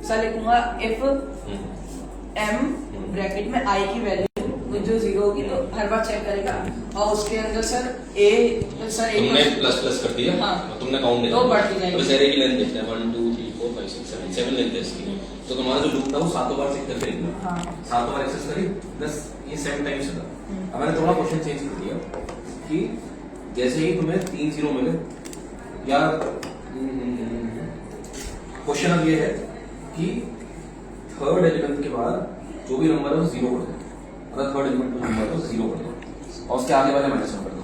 Sir लिखूंगा if m bracket में i की वैल्यू जो 0 होगी तो हर बार चेक करेगा और उसके अंदर सर a तुमने प्लस प्लस कर दिया। हाँ, तुमने काउंट नहीं तो बढ़ती जाएगी। तो एरे की लेंथ देखते हैं 1 2 3 4 5 6 7 7 लेंथ है इसकी। तो तुम्हारा जो लूप था वो 7 बार चेक करके लिखना। हाँ 7 बार एक्सेस करी 10 ये 7 टाइम्स था। अब मैंने थोड़ा क्वेश्चन चेंज कर दिया कि जैसे ही तुम्हें 3 0 मिले या क्वेश्चन अब ये है कि थर्ड एलिमेंट के बाद जो भी नंबर है वो 0 कर दो। अगर थर्ड एलिमेंट का नंबर है तो 0 कर दो और उसके आगे वाले माइनस कर दो।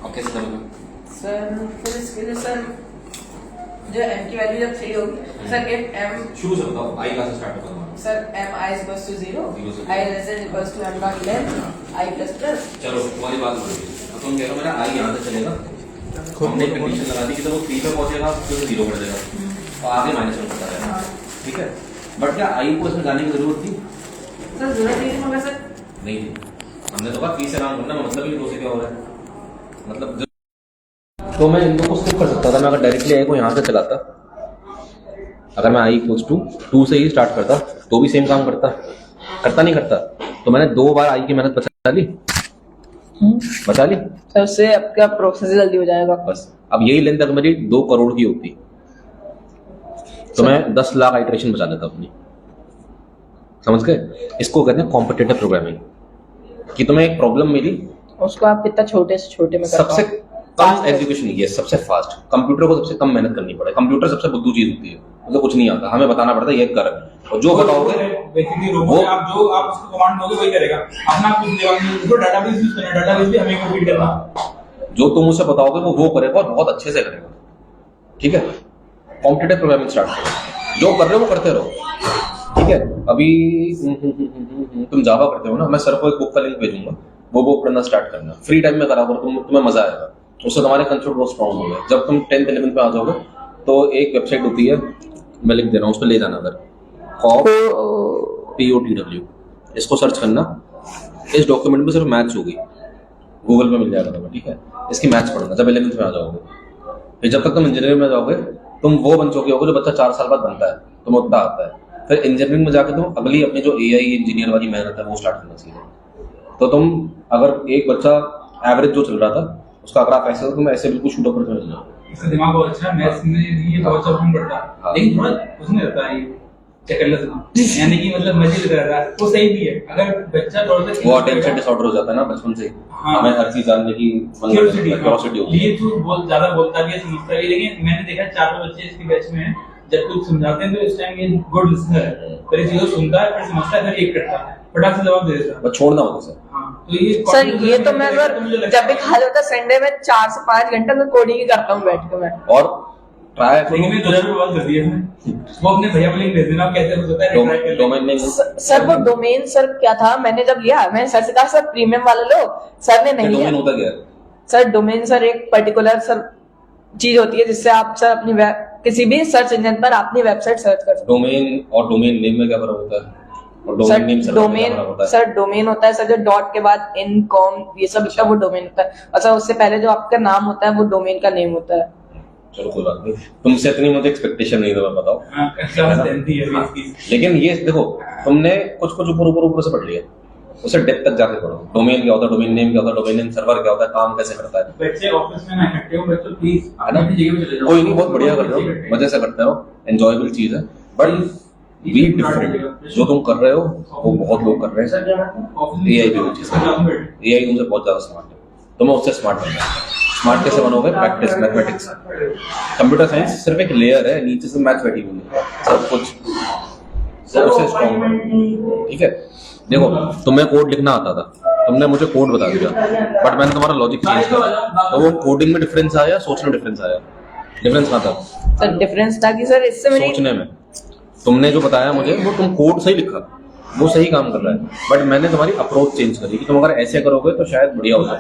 अब कैसे करोगे सर? फिर इसके लिए सर जो m की वैल्यू जब 3 होगी सर if m शुरू से बताओ i कहां से स्टार्ट होगा तुम्हारा? Sir m i is equals to 0 i less than equals to m dot length i plus plus। चलो तुम्हारी बात बोल रही है। अब तुम कह रहे हो मेरा i यहां से चलेगा, हमने कंडीशन लगा दी कि जब वो 3 पे पहुंचेगा तो 0 कर देगा और आगे माइनस करता रहेगा। ठीक है, बट क्या i को इसमें जाने की जरूरत थी? सर जरूरत नहीं होगा सर। नहीं थी। हमने तो कहा 3 से काम करना, मतलब ही 2 से क्या हो रहा है मतलब। तो मैं इन दोनों को स्किप कर सकता था। मैं अगर डायरेक्टली आई को यहाँ से चलाता, अगर मैं आई इक्वल्स टू 2 से ही स्टार्ट करता तो भी सेम काम करता नहीं करता। तो मैंने 2 बार आई की मेहनत बचा ली सर उससे आपका प्रोसेस जल्दी हो जाएगा। बस। अब यही लेंथ अगर मेरी 2 करोड़ की होती तो मैं 10 लाख आइटरेशन बचा लेता अपनी। समझ गए? इसको कहते हैं कॉम्पिटिटिव प्रोग्रामिंग। कि तुम्हें एक प्रॉब्लम मिली, उसको आप कितना छोटे से छोटे में सबसे कम एग्जीक्यूशन ये सबसे फास्ट। कंप्यूटर को सबसे कम मेहनत करनी पड़े। कंप्यूटर सबसे बुद्धू चीज होती है, मतलब कुछ नहीं आता, हमें बताना पड़ता है ये कर, और जो बताओगे बेसिकली रोबोट आप जो आप उसको कमांड दोगे वही करेगा। अपना कुछ दिमाग नहीं, उसको डाटाबेस यूज करना, डाटाबेस भी हमें कॉपी करना। जो तुम उसे बताओगे वो करेगा और बहुत अच्छे से करेगा। ठीक है, कॉम्पिटिटिव प्रोग्रामिंग स्टार्ट करो, जो कर रहे हो वो करते रहो। ठीक है, अभी तुम जावा करते हो ना, मैं सर को एक बुक का लिंक भेजूंगा, वो बुक पढ़ना स्टार्ट करना, फ्री टाइम में करा करो, तुम्हें मजा आएगा। उससे तुम्हारे कंसेप्ट बहुत स्ट्रॉन्ग होंगे। जब तुम 10th 11th पे आ जाओगे तो एक वेबसाइट होती है, मैं लिख दे रहा हूँ, उस पर ले जाना। अगर POTW इसको सर्च करना, इस डॉक्यूमेंट में सिर्फ मैथ्स होगी, गूगल पे मिल जाएगा तुम्हें। ठीक है, इसकी मैथ्स पढ़ना जब 11th में आ जाओगे। फिर जब तक तुम इंजीनियरिंग में जाओगे तुम वो बन चुके होगे जो बच्चा 4 साल बाद बनता है, तुम्हें उतना आता है। फिर इंजीनियरिंग में जाकर तुम अगली अपनी जो AI इंजीनियर वाली मेहनत है वो स्टार्ट करना चाहिए। तो तुम अगर एक बच्चा एवरेज जो चल रहा था उसका अगर आप ऐसे हो, तुम ऐसे बिल्कुल शूट अप करके मिल जाओ। इसका दिमाग बहुत अच्छा है, मैथ्स में ये बहुत अच्छा काम करता है, लेकिन थोड़ा कुछ नहीं रहता है ये चकल्ला से, यानी कि मतलब मजे लेता रहता है। वो सही भी है, अगर बच्चा थोड़ा सा वो अटेंशन डिसऑर्डर हो जाता है ना बचपन से। हाँ, हमें हर चीज जानने की क्यूरियोसिटी होती है। ये तो बहुत ज्यादा बोलता भी है, समझता भी, लेकिन मैंने देखा 4 बच्चे इसके बैच में हैं, जब कुछ समझाते हैं तो इस टाइम ये गुड लिसनर है, पहले चीजों सुनता है, फिर समझता है, फिर एक करता है, फटाक से जवाब दे देता है, बस छोड़ना होता सर। हाँ, तो ये सर ये तो मैं अगर जब भी खाली होता संडे में 4 से 5 घंटे मैं कोडिंग ही करता हूँ बैठ के मैं। और ट्राई लेकिन मैं 2000 रुपये बात कर दिया इसने, वो अपने भैया को लिंक भेज देना, कैसे हो सकता है ट्राई कर डोमेन नेम। सर वो डोमेन सर क्या था, मैंने जब लिया मैंने सर से कहा सर प्रीमियम वाला लो, सर ने नहीं लिया। डोमेन होता क्या है? सर डोमेन सर एक पर्टिकुलर सर चीज होती है जिससे आप सर अपनी किसी भी सर्च इंजन पर अपनी वेबसाइट सर्च कर सकते हैं। डोमेन और डोमेन नेम में क्या फर्क होता है? और डोमेन नेम सर डोमेन होता है सर जो डॉट के बाद इन कॉम ये सब इसका वो डोमेन होता है। अच्छा उससे पहले जो आपका नाम होता है वो डोमेन का नेम होता है। चलो कोई बात नहीं, तुमसे इतनी मुझे एक्सपेक्टेशन नहीं था, मैं बताओ। क्लास 10th ही है इसकी। लेकिन ये देखो, तुमने कुछ ऊपर से पढ़ लिया, उसे डेप्थ तक जाके पढ़ो। डोमेन क्या होता है, डोमेन नेम क्या होता है, डोमेन नेम सर्वर क्या होता है, काम कैसे करता है। बच्चे ऑफिस में ना इकट्ठे हो, बच्चों प्लीज आना अपनी जगह पे चले जाओ। कोई नहीं, बहुत बढ़िया कर रहे हो, मजे से करते हो, एंजॉयबल चीज है, बट बी डिफरेंट। जो तुम कर रहे हो वो बहुत लोग कर रहे हैं। AI भी वो चीज कर रहा है, AI तुमसे बहुत ज्यादा स्मार्ट है, तुम्हें उससे स्मार्ट बनना है। स्मार्ट कैसे बनोगे? Practice, mathematics. कंप्यूटर साइंस सिर्फ एक लेयर है, नीचे से मैथ्स बैठी हुई है, सब कुछ सबसे स्ट्रॉन्ग है। ठीक है, देखो तुम्हें कोड लिखना आता था, तुमने मुझे कोड बता दिया, बट मैंने तुम्हारा लॉजिक चेंज किया, तो वो कोडिंग में डिफरेंस आया, सोचने में डिफरेंस आया। डिफरेंस कहाँ था? सर डिफरेंस था कि सर इससे मेरी सोचने में। तुमने जो बताया मुझे वो तुम कोड सही लिखा, वो सही काम कर रहा है, बट मैंने तुम्हारी अप्रोच चेंज करी कि तुम अगर ऐसे करोगे तो शायद बढ़िया हो जाए,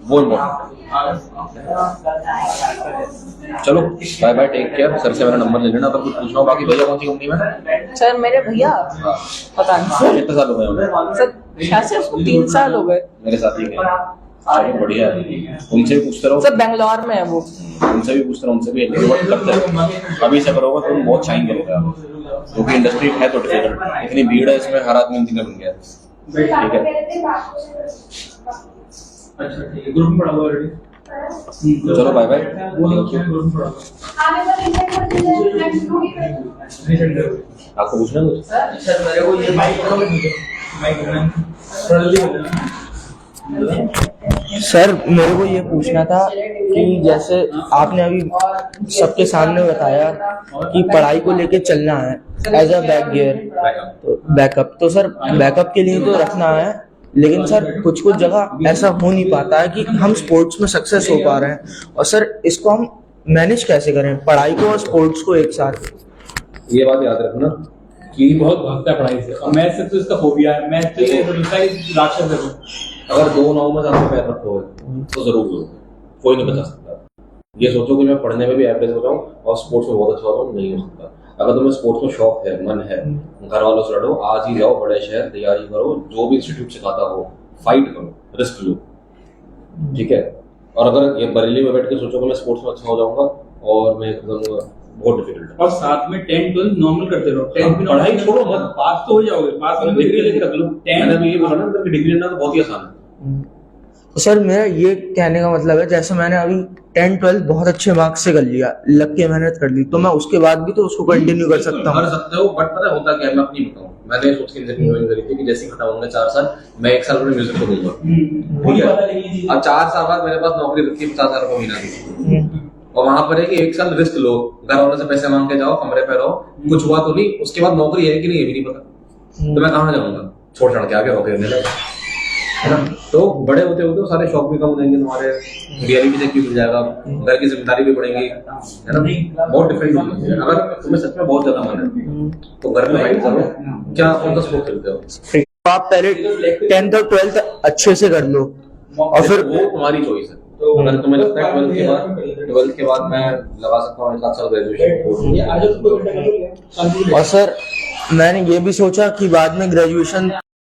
वो इम्पोर्टेंट। चलो bye bye, take care. Sir से मेरा नंबर ले लेना, अगर कुछ पूछना हो। बाकी भैया कौन सी कंपनी में? सर मेरे भैया पता नहीं सर, कितने साल हो गए उन्हें? सर शायद से उसको 3 साल हो गए। मेरे साथ ही गए। चलो बढ़िया है, उनसे भी पूछते रहो, सर बेंगलोर में है वो। उनसे भी पूछते रहो, उनसे भी एक्टिवेट करते रहो। अभी से करोगे तो तुम बहुत शाइन करोगे आप, क्योंकि इंडस्ट्री है तो डिफिकल्ट, इतनी भीड़ है इसमें, हर आदमी इंजीनियर बन गया है। ठीक है, अच्छा ठीक है, ग्रुप में पढ़ा हुआ ऑलरेडी। तो चलो बाय बाय। ग्रुप में पढ़ा हुआ। आपको पूछना है कुछ? सर मेरे को ये माइक थोड़ा जल्दी हो जाना। सर मेरे को ये पूछना था कि जैसे आपने अभी सबके सामने बताया कि पढ़ाई को लेके चलना है एज अ बैक गियर, तो बैकअप, तो सर बैकअप के लिए तो रखना है, लेकिन सर कुछ कुछ जगह ऐसा हो नहीं पाता है कि हम स्पोर्ट्स में सक्सेस हो पा रहे हैं, और सर इसको हम मैनेज कैसे करें, पढ़ाई को और स्पोर्ट्स को एक साथ। ये बात याद रखना कि बहुत भागता है पढ़ाई से, और मैथ से तो इसका फोबिया है, मैथ तो ये लगता है राक्षस है। अगर 2 9 में आपको पैर रखोगे तो जरूर लो, कोई नहीं बता सकता। ये सोचो कि मैं पढ़ने में भी एवरेज हो रहा हूँ और स्पोर्ट्स में बहुत अच्छा हो रहा हूँ, नहीं हो सकता। अगर तुम्हें स्पोर्ट्स में शौक है, मन है, घर वालों से लड़ो, आज ही जाओ बड़े शहर, तैयारी करो, जो भी इंस्टीट्यूट सिखाता हो, फाइट करो, रिस्क लो, ठीक है। और अगर ये बरेली में बैठ के सोचो कि मैं स्पोर्ट्स में अच्छा हो जाऊंगा और मैं एकदम, बहुत डिफिकल्ट है। और साथ में 10 12 नॉर्मल करते रहो, 10 भी पढ़ाई छोड़ो मत, पास तो हो जाओगे, पास होने में डिग्री लेके रख लो। मैंने अभी ये बोला ना कि डिग्री लेना तो बहुत ही आसान है। तो सर मेरा ये कहने का मतलब है, जैसे मैंने अभी 10 12 बहुत अच्छे मार्क्स से कर लिया, लग के मेहनत कर ली, तो मैं उसके बाद भी तो उसको कंटिन्यू कर सकता हूँ। कर सकते हो, बट पता है होता क्या है, मैं अपनी बताऊँ, मैंने सोच के इंजीनियरिंग ज्वाइन करी थी कि जैसे ही खत्म होंगे 4 साल, मैं 1 साल अपने म्यूजिक को दूंगा, ठीक है। अब 4 साल बाद मेरे पास नौकरी रखी 50,000 रुपये महीना की, और वहां पर है कि 1 साल रिस्क लो, घर वालों से पैसे मांग के जाओ, कमरे पे रहो, कुछ हुआ तो नहीं, उसके बाद नौकरी है कि नहीं ये भी नहीं पता, तो मैं कहाँ जाऊंगा, छोड़ छाड़ के आगे हो गए, है ना। तो बड़े होते होते सारे शौक भी कम हो जाएंगे तुम्हारे, रियलिटी चेक भी मिल जाएगा, घर की जिम्मेदारी भी बढ़ेंगी, है ना, बहुत डिफरेंट होगी। अगर तुम्हें सच में बहुत ज्यादा मन है तो घर में फाइट करो, क्या कौन सा स्पोर्ट खेलते हो, तो आप पहले 10th और 12th अच्छे से कर लो, और फिर वो तुम्हारी चॉइस है। अगर तुम्हें लगता है 12th के बाद मैं लगा सकता हूँ 1 साल ग्रेजुएशन, और सर मैंने ये भी सोचा कि बाद में ग्रेजुएशन